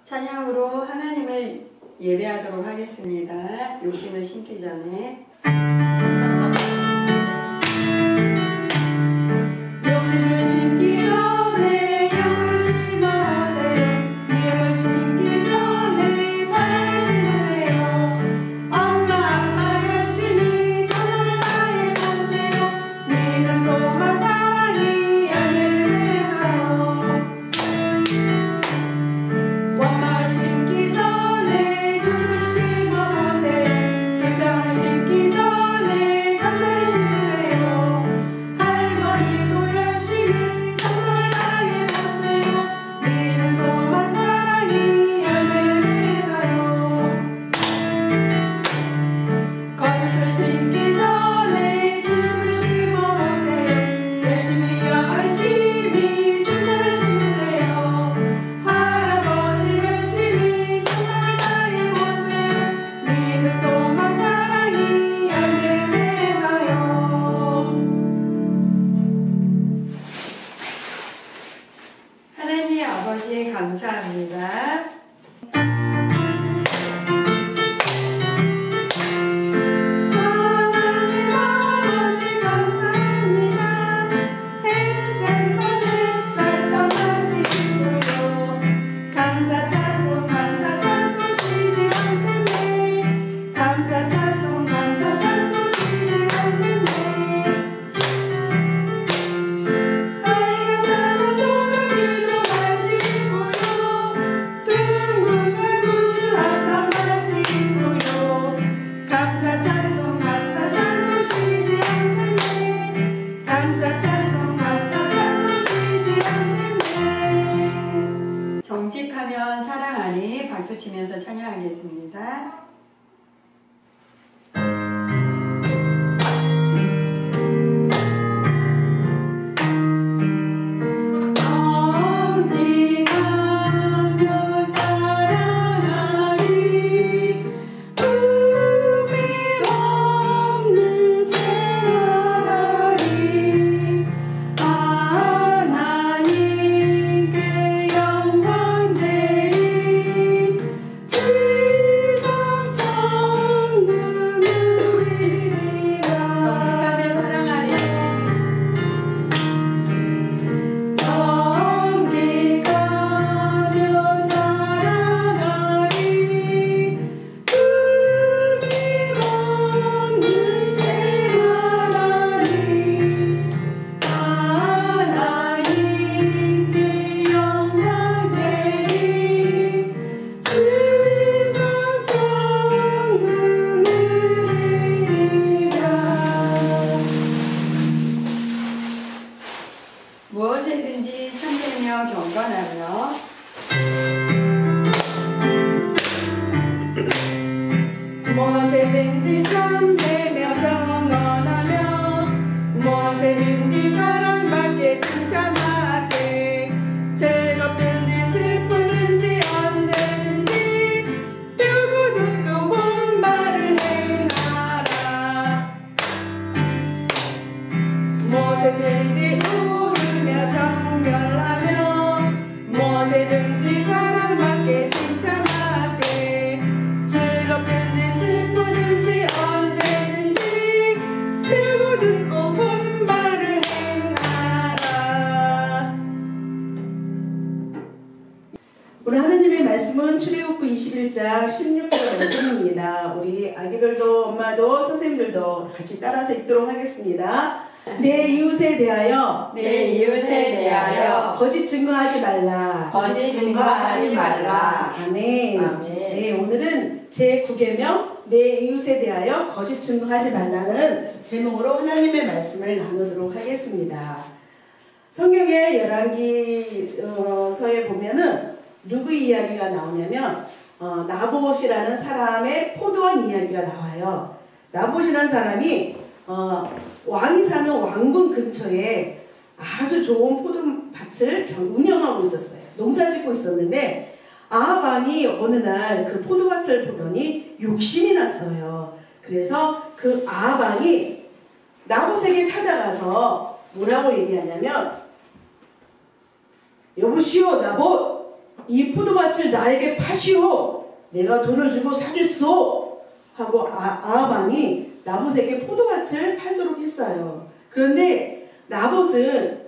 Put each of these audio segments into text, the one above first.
찬양으로 하나님을 예배하도록 하겠습니다. 욕심을 심기 전에. 욕심을 심기 전에 영을 심어보세요. 미움을 심기 전에 사랑을 심으세요. 엄마 아빠 열심히 정성을 다해보세요. 믿음 소망 사랑이 열매를 맺어요. 원망을 심기 전에 조심을 심어보세요. 불평을 심기 전에 감사를 심으세요. 할머니도 열심히 정성을 다해보세요. 믿음 소망 사랑이 열매를 맺어요. 거짓을 심기 전에 진심을 심어보세요. 열심히 충성을 심으세요. 할아버지 열심히 정성을 다해보세요. 믿음 소망 사랑이 열매를 맺어요. 하나님 아버지 감사합니다. 하나님 아버지 감사합니다. 햇살만 햇살 떠나시고요. 감사 찬송 쉬지 않겠네. 감사 찬송 쉬지 않겠네. 빨간 산은 노란 길도 마시고요. 둥근한 구슬 한방 마시고요. 감사 찬송 쉬지 않겠네. 감사 찬송 쉬지 않겠네. 정직하면 사랑하니 박수 치면서 찬양하겠습니다. 정직하며 사랑하니 의미없는 생활하리. 하나님께 영광 되리. 지상 천국을 이리라. 정직하며 사랑하니 정직하며 사랑하리. 의미없는 생활하리. 하나님께 영광 되리. 지상 천국을 이리라. 무엇에든지 참되며 경건하며 무엇에든지 참되며 경건하며 무엇에든지 사랑받게 칭찬받게 즐겁든지 슬프든지 언제든지 누구든지 본말을 행하라. 무엇에든지 울으며 정결하며 무엇에든지 사랑받게 칭찬받게 즐겁든지 슬프든지 언제든지 누구든지 본말을 행하라. 우리 하나님의 말씀은 출애굽기 21장 16절 말씀입니다. 우리 아기들도 엄마도 선생님들도 같이 따라서 읽도록 하겠습니다. 내 이웃에 대하여 거짓 증거하지 말라. 아멘. 네, 오늘은 제9계명 내 이웃에 대하여 거짓 증거하지 말라는 제목으로 하나님의 말씀을 나누도록 하겠습니다. 성경의 열왕기서에 보면은 누구 이야기가 나오냐면 나봇이라는 사람의 포도원 이야기가 나와요. 나봇이라는 사람이 왕이 사는 왕궁 근처에 아주 좋은 포도밭을 운영하고 있었어요. 농사 짓고 있었는데 아합왕이 어느 날 그 포도밭을 보더니 욕심이 났어요. 그래서 그 아합왕이 나봇에게 찾아가서 뭐라고 얘기하냐면 여보시오 나봇, 이 포도밭을 나에게 파시오. 내가 돈을 주고 사겠소. 하고 아합왕이 나봇에게 포도밭을 팔도록 했어요. 그런데 나봇은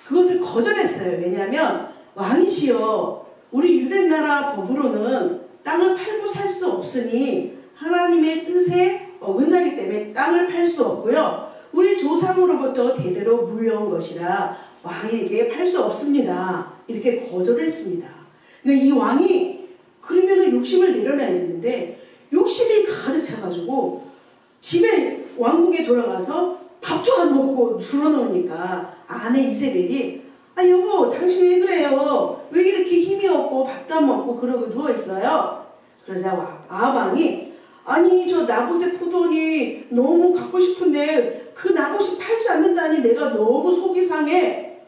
그것을 거절했어요. 왜냐하면 왕이시여, 우리 유대 나라 법으로는 땅을 팔고 살 수 없으니 하나님의 뜻에 어긋나기 때문에 땅을 팔 수 없고요. 우리 조상으로부터 대대로 물려온 것이라 왕에게 팔 수 없습니다. 이렇게 거절을 했습니다. 그러니까 이 왕이 그러면은 욕심을 내려놔야 되는데 욕심이 가득 차가지고 집에 왕국에 돌아가서 밥도 안 먹고 불어넣으니까 아내 이세벨이 아 여보 당신 왜 그래요? 왜 이렇게 힘이 없고 밥도 안 먹고 그러고 누워있어요? 그러자 아합왕이 아니 저 나봇의 포도원이 너무 갖고 싶은데 그 나봇이 팔지 않는다니 내가 너무 속이 상해.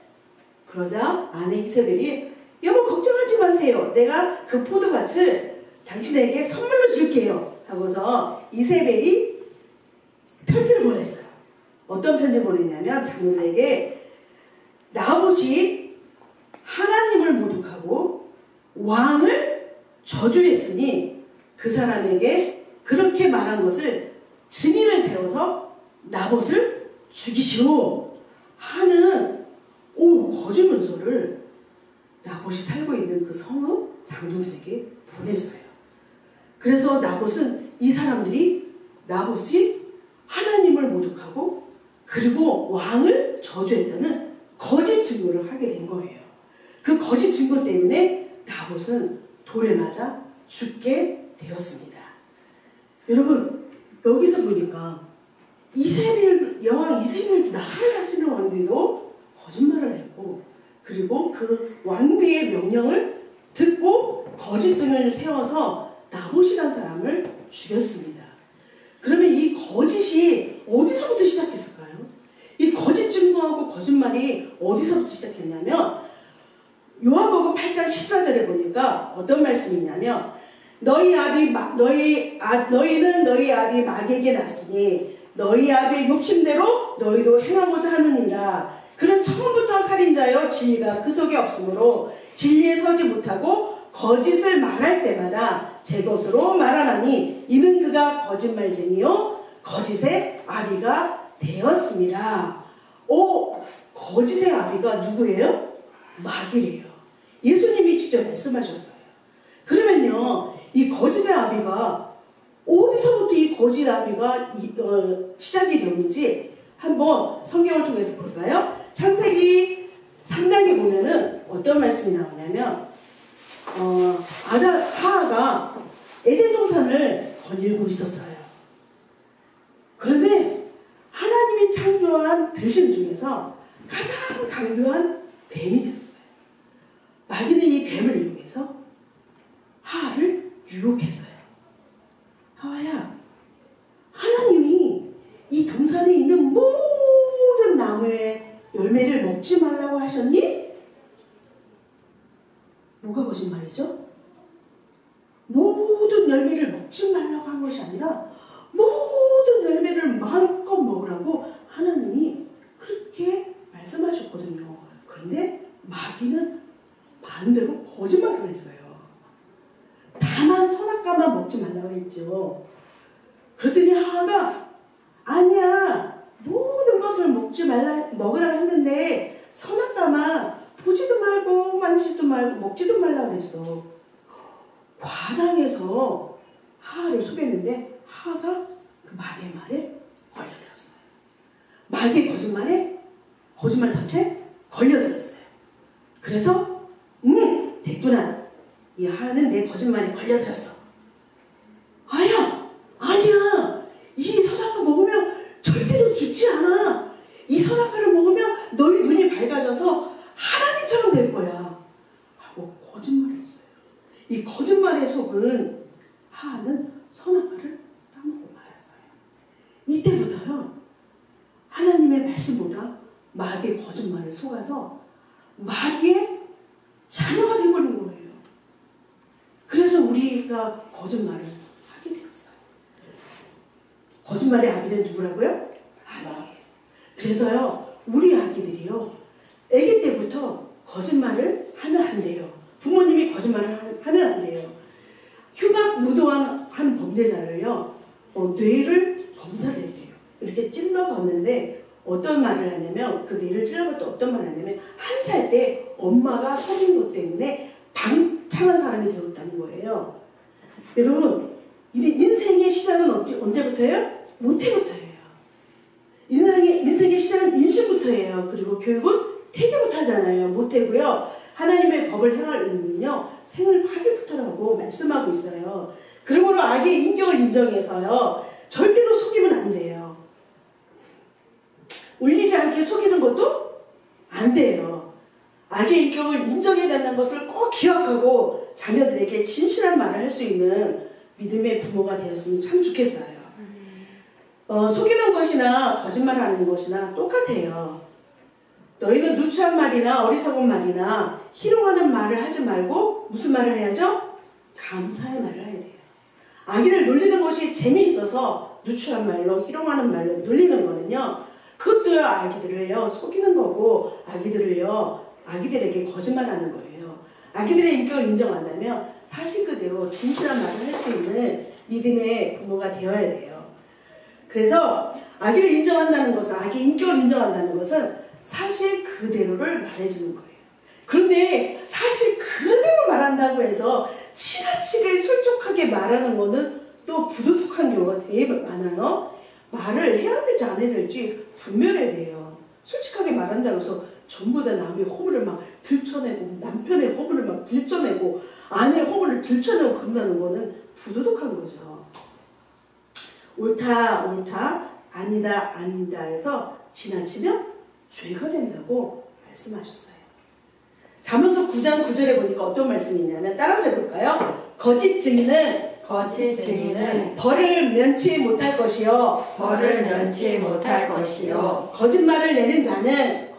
그러자 아내 이세벨이 여보 걱정하지 마세요. 내가 그 포도밭을 당신에게 선물로 줄게요. 하고서 이세벨이 편지를 보냈어요. 어떤 편지를 보냈냐면 장로들에게 나봇이 하나님을 모독하고 왕을 저주했으니 그 사람에게 그렇게 말한 것을 증인을 세워서 나봇을 죽이시오 하는 거짓 문서를 나봇이 살고 있는 그 성읍 장로들에게 보냈어요. 그래서 나봇은 이 사람들이 나봇이 하나님을 모독하고 그리고 왕을 저주했다는 거짓 증거를 하게 된 거예요. 그 거짓 증거 때문에 나봇은 돌에 맞아 죽게 되었습니다. 여러분 여기서 보니까 여왕 이세벨 나를 다스리는 왕비도 거짓말을 했고 그리고 그 왕비의 명령을 듣고 거짓 증언을 세워서 나봇이라는 사람을 죽였습니다. 그러면 이 거짓이 어디서부터 시작했을까요? 이 거짓 증거하고 거짓말이 어디서부터 시작했냐면 요한복음 8장 14절에 보니까 어떤 말씀이 있냐면 너희는 너희 아비 마귀에게 났으니 너희 아비의 욕심대로 너희도 행하고자 하느니라. 그는 처음부터 살인자여 진리가 그 속에 없으므로 진리에 서지 못하고 거짓을 말할 때마다 제 것으로 말하나니 이는 그가 거짓말쟁이요 거짓의 아비가 되었습니다. 거짓의 아비가 누구예요? 마귀래요. 예수님이 직접 말씀하셨어요. 그러면요 이 거짓의 아비가 어디서부터 이 거짓 아비가 시작이 되었는지 한번 성경을 통해서 볼까요? 창세기 3장에 보면은 어떤 말씀이 나오냐면 하하가 에덴 동산을 거닐고 있었어요. 그런데 하나님이 창조한 들신 중에서 가장 강교한 뱀이 있었어요. 마귀는 이 뱀을 이용해서 하하를 유혹했어요. 하하야, 하나님이 이 동산에 있는 모든 나무의 열매를 먹지 말라고 하셨니? 뭐가 거짓말이죠? 모든 열매를 먹지 말라고 한 것이 아니라 모든 열매를 마음껏 먹으라고 하나님이 그렇게 말씀하셨거든요. 그런데 마귀는 반대로 거짓말을 했어요. 다만 선악과만 먹지 말라고 했죠. 그랬더니 하하가 아니야 모든 것을 먹으라고 했는데 선악과만 보지도 말고 만지지도 말고 먹지도 말라고 했어. 과장해서 하하를 속였는데 하하가 그 마귀의 말에 걸려들었어요. 마귀의 거짓말 덫에 걸려들었어요. 그래서 됐구나. 이 하하는 내 거짓말에 걸려들었어. 아니야. 이 선악과 먹으면 절대로 죽지 않아. 이 선악과를 먹으면 너희 눈이 밝아져서 하나님처럼 될 거야. 하고 거짓말을 했어요. 이 거짓말에 속은 하하는 선악과를 따먹고 말았어요. 이때부터요. 하나님의 말씀보다 마귀의 거짓말을 속아서 마귀의 자녀가 되어버린 거예요. 그래서 우리가 거짓말을 하게 되었어요. 거짓말의 아비는 누구라고요? 마귀. 그래서요. 우리 아기들이요. 아기 때부터 거짓말을 하면 안 돼요. 부모님이 범죄자를요, 뇌를 검사를 했대요. 이렇게 찔러봤는데 어떤 말을 하냐면, 그 뇌를 찔러볼 때 어떤 말을 하냐면, 1살 때 엄마가 속인 것 때문에 방탕한 사람이 되었다는 거예요. 여러분, 인생의 시작은 언제부터예요? 모태부터예요. 인생의 시작은 인신부터예요. 그리고 교육은 태교부터 하잖아요. 모태고요. 하나님의 법을 행할 의미는요, 생을 8일부터라고 말씀하고 있어요. 그러므로 악의 인격을 인정해서요, 절대로 속이면 안 돼요. 울리지 않게 속이는 것도 안 돼요. 악의 인격을 인정해야 된다는 것을 꼭 기억하고 자녀들에게 진실한 말을 할 수 있는 믿음의 부모가 되었으면 참 좋겠어요. 속이는 것이나 거짓말하는 것이나 똑같아요. 너희는 누추한 말이나 어리석은 말이나 희롱하는 말을 하지 말고 무슨 말을 해야죠? 감사의 말을 해야 돼요. 아기를 놀리는 것이 재미있어서 누추한 말로 희롱하는 말로 놀리는 거는요, 그것도요, 아기들을요 속이는 거고, 아기들에게 거짓말하는 거예요. 아기들의 인격을 인정한다면 사실 그대로 진실한 말을 할 수 있는 믿음의 부모가 되어야 돼요. 그래서 아기를 인정한다는 것은, 아기의 인격을 인정한다는 것은 사실 그대로를 말해주는 거예요. 그런데 사실 그대로 말한다고 해서 지나치게 솔직하게 말하는 거는 또 부도덕한 경우가 되게 많아요. 말을 해야 될지 안 해야 될지 분별해야 돼요. 솔직하게 말한다고 해서 전부 다 남의 허물을 막 들춰내고, 남편의 허물을 막 들춰내고, 아내의 허물을 들춰내고 그런다는 거는 부도덕한 거죠. 옳다, 아니다, 아니다 해서 지나치면 죄가 된다고 말씀하셨어요. 잠언서 9장 9절에 보니까 어떤 말씀이 있냐면, 따라서 해볼까요? 거짓 증인은 벌을 면치 못할 것이요, 거짓말을 내는 자는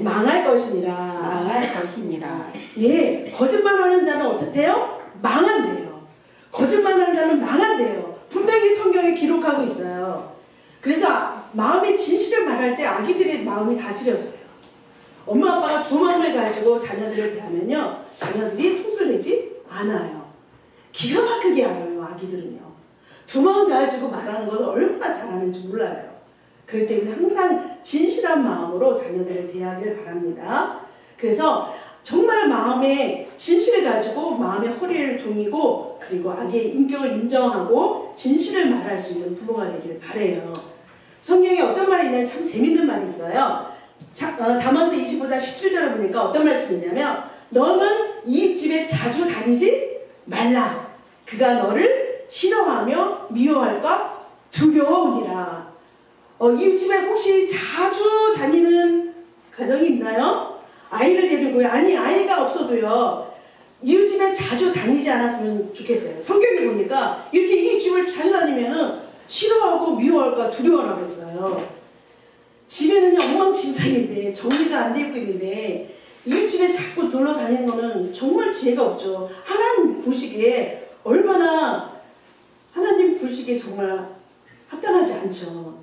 망할 것이니라. 예, 거짓말하는 자는 어떻대요? 망한대요. 거짓말하는 자는 망한대요. 분명히 성경에 기록하고 있어요. 그래서 마음의 진실을 말할 때 아기들의 마음이 다스려져요. 엄마 아빠가 두 마음을 가지고 자녀들을 대하면요, 자녀들이 통솔되지 않아요. 기가 막히게 알아요. 아기들은요, 두 마음 가지고 말하는 걸 얼마나 잘하는지 몰라요. 그렇기 때문에 항상 진실한 마음으로 자녀들을 대하길 바랍니다. 그래서 정말 마음의 진실을 가지고 마음의 허리를 동이고, 그리고 아기의 인격을 인정하고 진실을 말할 수 있는 부모가 되기를 바라요. 성경에 어떤 말이 있냐면 참 재밌는 말이 있어요. 잠언서 25장 17절에 보니까 어떤 말씀이 있냐면, 너는 이웃집에 자주 다니지 말라. 그가 너를 싫어하며 미워할까 두려우니라. 이웃집에 혹시 자주 다니는 가정이 있나요? 아이를 데리고요. 아니, 아이가 없어도요, 이웃집에 자주 다니지 않았으면 좋겠어요. 성경에 보니까 이렇게 이웃집을 자주 다니면은 싫어하고 미워할까 두려워라고 했어요. 집에는요, 엉망진창인데, 정리가 안 되고 있는데 이웃집에 자꾸 놀러 다니는 거는 정말 지혜가 없죠. 하나님 보시기에 정말 합당하지 않죠.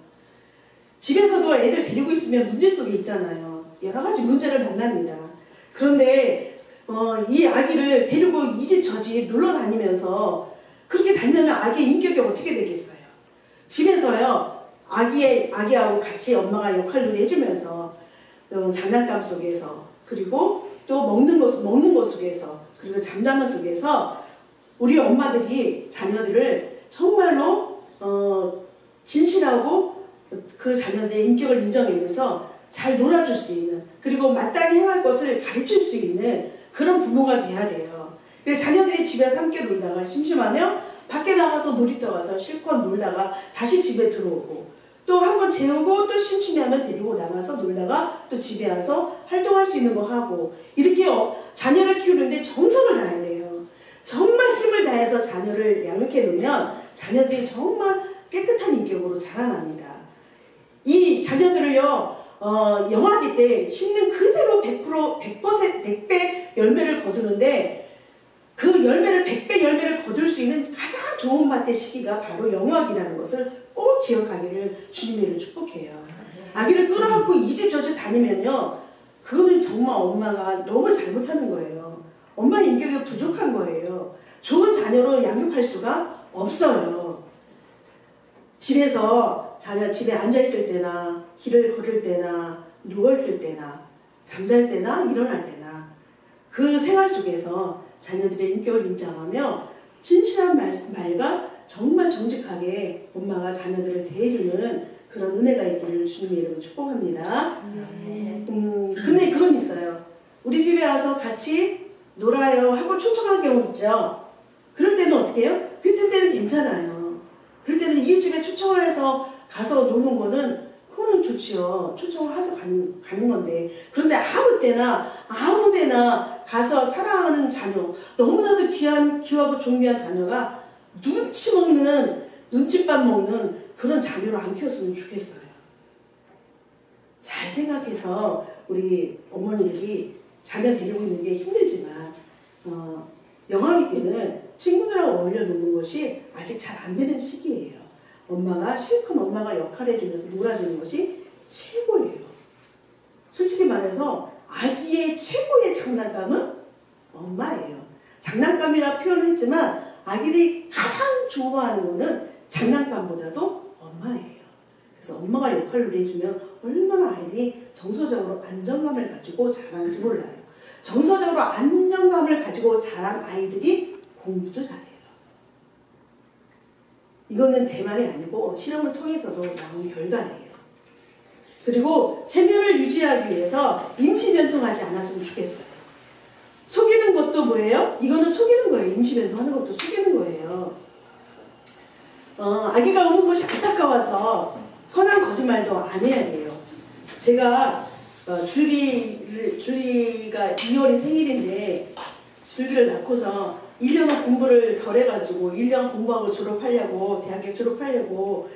집에서도 애들 데리고 있으면 문제 속에 있잖아요. 여러 가지 문제를 만납니다. 그런데 이 아기를 데리고 이 집 저 집 놀러 다니면서 그렇게 다니면 아기의 인격이 어떻게 되겠어요? 집에서요, 아기하고 같이 엄마가 역할놀이 해주면서 장난감 속에서, 그리고 또 먹는 것 속에서, 그리고 잠자는 속에서 우리 엄마들이 자녀들을 정말로 진실하고 그 자녀들의 인격을 인정하면서 잘 놀아줄 수 있는, 그리고 마땅히 행할 것을 가르칠 수 있는 그런 부모가 돼야 돼요. 그래서 자녀들이 집에서 함께 놀다가 심심하면 밖에 나가서 놀이터 가서 실컷 놀다가 다시 집에 들어오고, 또 한번 재우고 또 심심해하면 데리고 나가서 놀다가 또 집에 와서 활동할 수 있는 거 하고, 이렇게 자녀를 키우는데 정성을 다해야 돼요. 정말 힘을 다해서 자녀를 양육해 놓으면 자녀들이 정말 깨끗한 인격으로 자라납니다. 이 자녀들을요, 영아기 때 심는 그대로 100배 열매를 거두는데, 그 열매를 100배 열매를 거둘 수 있는 가장 좋은 밭의 시기가 바로 영아기라는 것을 꼭 기억하기를 주님으로 축복해요. 아기를 끌어안고 이 집 저 집 다니면요, 그거는 정말 엄마가 너무 잘못하는 거예요. 엄마 인격이 부족한 거예요. 좋은 자녀로 양육할 수가 없어요. 집에서 자녀 집에 앉아있을 때나 길을 걸을 때나 누워있을 때나 잠잘 때나 일어날 때나 그 생활 속에서 자녀들의 인격을 인정하며 진실한 말과 정말 정직하게 엄마가 자녀들을 대해주는 그런 은혜가 있기를 주님의 이름으로 축복합니다. 근데 그건 있어요. 우리 집에 와서 같이 놀아요 하고 초청할 경우 있죠. 그럴 때는 어떻게 해요? 그때는 괜찮아요. 그럴 때는 이웃집에 초청을 해서 가서 노는 거는 그거는 좋지요. 초청을 해서 가는 건데. 그런데 아무 때나 아무 데나 가서 사랑하는 자녀, 너무나도 귀하고 존귀한 자녀가 눈칫밥 먹는 그런 자녀로 안 키웠으면 좋겠어요. 잘 생각해서 우리 어머니들이 자녀 데리고 있는 게 힘들지만 영아기 때는 친구들하고 어울려 노는 것이 아직 잘 안 되는 시기예요. 엄마가 실컷 엄마가 역할을 해주면서 놀아주는 것이 최고예요. 솔직히 말해서 아기의 최고의 장난감은 엄마예요. 장난감이라 표현을 했지만 아기들이 가장 좋아하는 거는 장난감보다도 엄마예요. 그래서 엄마가 역할을 해주면 얼마나 아이들이 정서적으로 안정감을 가지고 자라는지 몰라요. 정서적으로 안정감을 가지고 자란 아이들이 공부도 잘해요. 이거는 제 말이 아니고 실험을 통해서도 나온 결과예요. 그리고 체면을 유지하기 위해서 임시변통하지 않았으면 좋겠어요. 속이는 것도 뭐예요? 이거는 속이는 거예요. 임시변통하는 것도 속이는 거예요. 아기가 우는 것이 안타까워서 선한 거짓말도 안 해야 돼요. 제가 줄리가 2월이 생일인데 줄기를 낳고서 1년은 공부를 덜 해가지고 1년 공부하고 졸업하려고 대학교 졸업하려고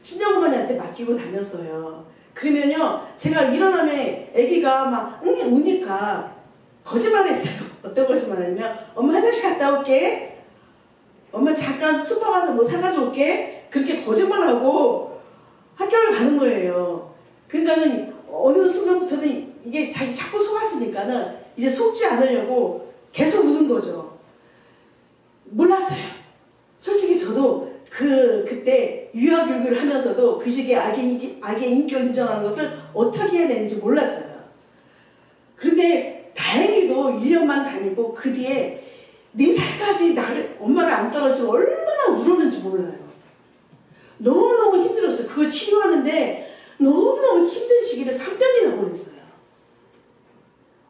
친정어머니한테 맡기고 다녔어요. 그러면요 제가 일어나면 아기가 막 우니까 거짓말했어요. 어떤 거짓말했냐면 엄마 화장실 갔다 올게, 엄마 잠깐 슈퍼 가서 뭐 사가지고 올게, 그렇게 거짓말하고 학교를 가는 거예요. 그러니까는 어느 순간부터는 이게 자기 자꾸 속았으니까는 이제 속지 않으려고 계속 우는 거죠. 몰랐어요. 솔직히 저도 그때 유아교육을 하면서도 그 시기에 아기의 인격 인정하는 것을 어떻게 해야 되는지 몰랐어요. 그런데 다행히도 1년만 다니고 그 뒤에 4살까지 엄마를 안 떨어지고 얼마나 울었는지 몰라요. 너무너무 힘들었어요. 그거 치료하는데 너무너무 힘든 시기를 3년이나 보냈어요.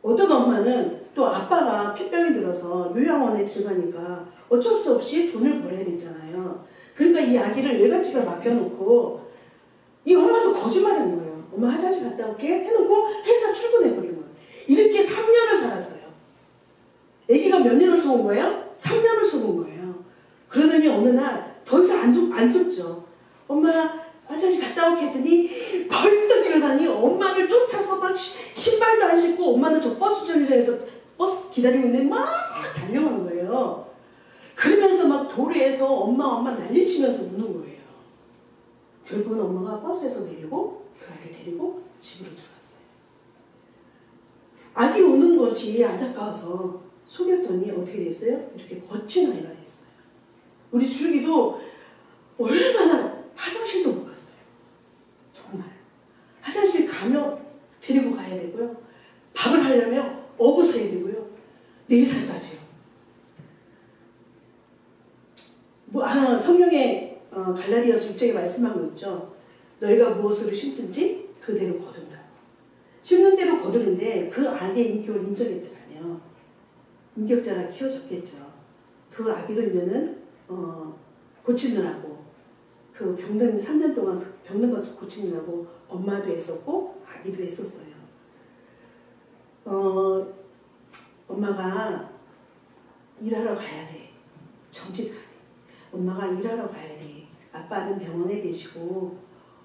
어떤 엄마는 또 아빠가 폐병이 들어서 요양원에 들어가니까 어쩔 수 없이 돈을 벌어야 됐잖아요. 그러니까 이 아기를 외갓집에 맡겨놓고 이 엄마도 거짓말하는 거예요. 엄마 화장실 갔다 올게 해놓고 회사 출근해버린 거예요. 이렇게 3년을 살았어요. 아기가 몇 년을 속은 거예요? 3년을 속은 거예요. 그러더니 어느 날 더 이상 안 속죠. 엄마 화장실 갔다 올게 했더니 벌떡 일어나니 엄마를 쫓아서 막 신발도 안 신고 엄마는 저 버스 정류장에서 버스 기다리고 있는데 막 달려가는 거예요. 그러면서 막 도로에서 엄마 난리치면서 우는 거예요. 결국은 엄마가 버스에서 내리고 그 아이를 데리고 집으로 들어왔어요. 아기 우는 것이 안타까워서 속였더니 어떻게 됐어요? 이렇게 거친 아이가 됐어요. 우리 줄기도 얼마나 화장실도 못 갔어요. 정말. 화장실 가면 데리고 가야 되고요. 밥을 하려면 업어서야 되고요. 4살까지요. 성경에 갈라디아서 6장에 말씀하고 있죠. 너희가 무엇으로 심든지 그대로 거둔다. 심는 대로 거두는데 그 아기의 인격을 인정했더라면 인격자가 키워졌겠죠. 그 아기도 이제는 고치느라고 그 병든 3년 동안 병든 것을 고치느라고 엄마도 했었고 아기도 했었어요. 엄마가 일하러 가야 돼. 정직하게. 엄마가 일하러 가야 돼. 아빠는 병원에 계시고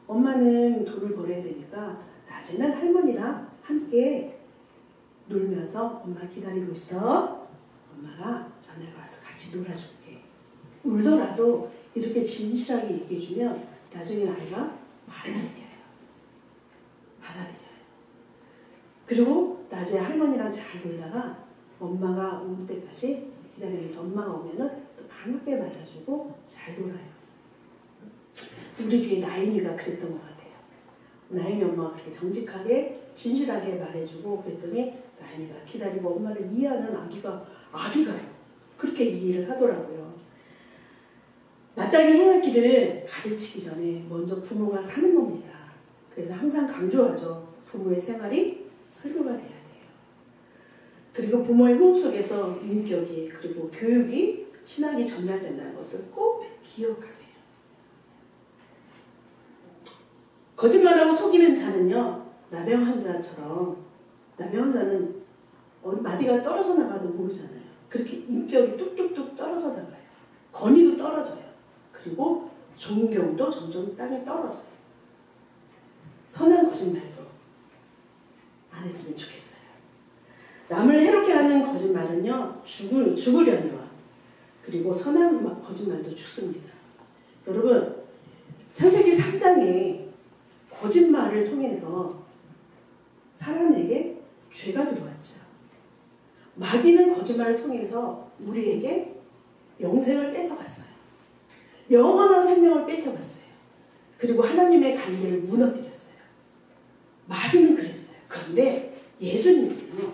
엄마는 돈을 벌어야 되니까 낮에는 할머니랑 함께 놀면서 엄마 기다리고 있어. 엄마가 저녁에 와서 같이 놀아줄게. 울더라도 이렇게 진실하게 얘기해주면 나중에 아이가 받아들여요. 그리고 낮에 할머니랑 잘 놀다가 엄마가 올 때까지 기다리기 위해서 엄마가 오면은 또 반갑게 맞아주고 잘 놀아요. 우리 교회 나인이가 그랬던 것 같아요. 나인이 엄마가 그렇게 정직하게 진실하게 말해주고 그랬더니 나인이가 기다리고 엄마를 이해하는 아기가요. 그렇게 이해를 하더라고요. 마땅히 행할 길을 가르치기 전에 먼저 부모가 사는 겁니다. 그래서 항상 강조하죠. 부모의 생활이 설교가 돼야 돼요. 그리고 부모의 호흡 속에서 인격이 그리고 교육이 신학이 전달된다는 것을 꼭 기억하세요. 거짓말하고 속이는 자는요. 나병 환자처럼 나병 환자는 마디가 떨어져 나가도 모르잖아요. 그렇게 인격이 뚝뚝뚝 떨어져 나가요. 권위도 떨어져요. 그리고 존경도 점점 땅에 떨어져요. 선한 거짓말도 안 했으면 좋겠어요. 남을 해롭게 하는 거짓말은요. 죽으려니와 그리고 선한 거짓말도 죽습니다. 여러분 창세기 3장에 거짓말을 통해서 사람에게 죄가 들어왔죠. 마귀는 거짓말을 통해서 우리에게 영생을 뺏어갔어요. 영원한 생명을 뺏어갔어요. 그리고 하나님의 관계를 무너뜨렸어요. 마귀는 그랬어요. 그런데 예수님은요.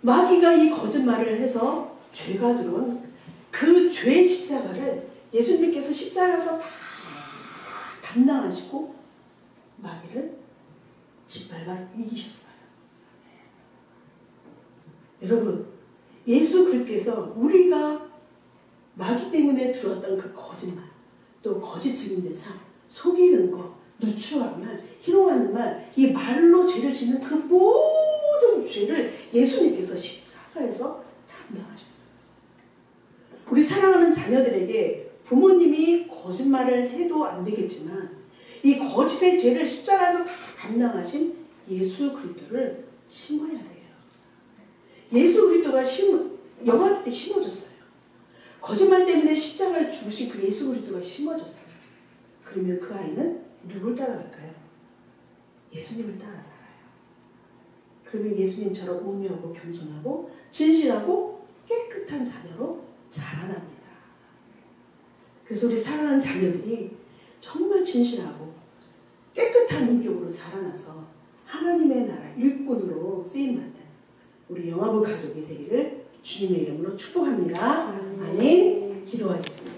마귀가 이 거짓말을 해서 죄가 들어온 그 죄의 십자가를 예수님께서 십자가에서 다 담당하시고 마귀를 짓밟아 이기셨어요. 여러분 예수 그리스도께서 우리가 마귀 때문에 들어왔던 그 거짓말 또 거짓 증인된 삶 속이는 거 누추한 말 희롱하는 말 이 말로 죄를 짓는 그 모든 죄를 예수님께서 십자가에서 담당하셨어요. 우리 사랑하는 자녀들에게 부모님이 거짓말을 해도 안 되겠지만 이 거짓의 죄를 십자가에서 다 담당하신 예수 그리스도를 심어야 돼요. 예수 그리스도가 영화기 때 심어졌어요. 거짓말 때문에 십자가에 죽으신 그 예수 그리스도가 심어졌어요. 그러면 그 아이는 누굴 따라갈까요? 예수님을 따라 살아요. 그러면 예수님처럼 우매하고 겸손하고 진실하고 깨끗한 자녀로 자라납니다. 그래서 우리 사랑하는 자녀들이 정말 진실하고 깨끗한 인격으로 자라나서 하나님의 나라 일꾼으로 쓰임받는 우리 영화부 가족이 되기를 주님의 이름으로 축복합니다. 아멘. 기도하겠습니다.